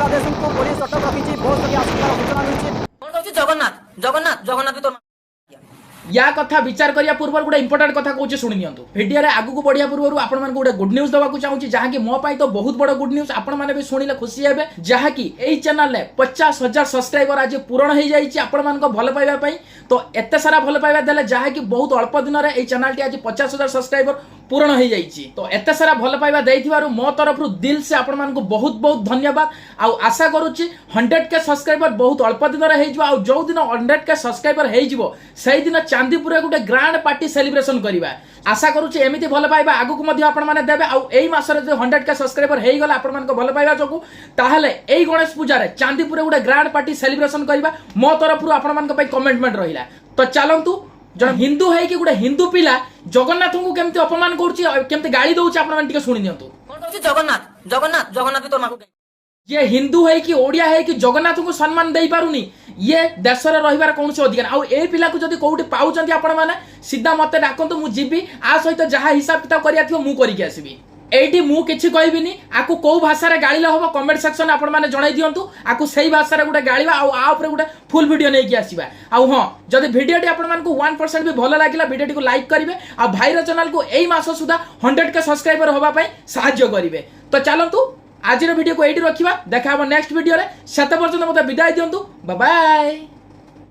आदेश को पुलिस अटक रखी बहुत बड़ी आशंकार सूचना मिली जगन्नाथ जगन्नाथ जगन्नाथ भी तो या कथा विचार करिया पूर्व गोटे इंपोर्टेंट कथा कहूँ शुणी नियंतु वीडियो रे आगु को बढ़िया पूर्व आपण मानक गोटे गुड न्यूज देवाक चाहूँगी जहाँकि मो पाई तो बहुत बड़ गुड न्यूज आपण माने भी शुणिले खुशी हेबे जहाँकि एई चैनल रे 50,000 सब्सक्राइबर आज पूर्ण हो जाइए आपण मानक भल पाइबा पई तो एते सारा भल पाइबा देले जहाँकि बहुत अल्प दिन रे एई चैनल टी आज 50,000 सब्सक्राइबर पूर्ण हो जाइए तो एते सारा भल पाइबा देइथिबारु मो तरफ दिल से आपण मानक बहुत बहुत धन्यवाद आ आशा करूची 100K सब्सक्राइबर बहुत अल्प दिन रे हेइ जो जो दिन 100K सब्सक्राइबर हेइ जिवो सेहि दिन चांदीपुर गोटे ग्रांड पार्टी सेलिब्रेशन करिबा आशा करूची एमिति भल पाइबा आगु को मध्ये आपण माने देबे आ एई मासरे जे 100K सब्सक्राइबर हेइ गला आपण मानक भल पाइबा जोगु ताहले एई गणेश पूजा रे चांदीपुर गोटे ग्रांड पार्टी सेलिब्रेशन करिबा मो तरफ आपण मानक पई कमेंटमेंट रहिला तो चलंतु जन हिंदू है कि गोटे हिंदू पिला जगन्नाथ को केमती अपमान करूची केमती गाली दउची आपण माने टिके सुनि नियंतु जगन्नाथ जगन्नाथ जगन्नाथ भी तो माको ये हिंदू है कि ओडिया है कि जगन्नाथ को सम्मान दे पारुनी ये देश रे रहिबार कोनसे अधिकार आ ए पिला को जदी कोउटी पाउचंती आपण माने सीधा मते डाकंतु मु जीबी आ सहित जहा हिसाब किताब करिया थियो मु करिके आसीबी एठी मु किछि कहबिनी आकु को भाषा रे गाळिले होबो कमेंट सेक्शन आपण माने जणाई दियंतु आकु सही भाषा रे गुटे गाळिबा आ ऊपर गुटे फुल वीडियो नै कि आसीबा आ हां जदी वीडियो टी आपण मानकु 1% भी भलो लागिला वीडियो टी को लाइक करिवे आ भाईर चैनल को एई मास सुधा 100K सब्सक्राइबर होबा पई सहाय्य करिवे तो चलंतु आज वीडियो को एठी रखिबा देखा नेक्स्ट वीडियो रे सेते पर्यंत मते विदाय दियंतु बाय बाय।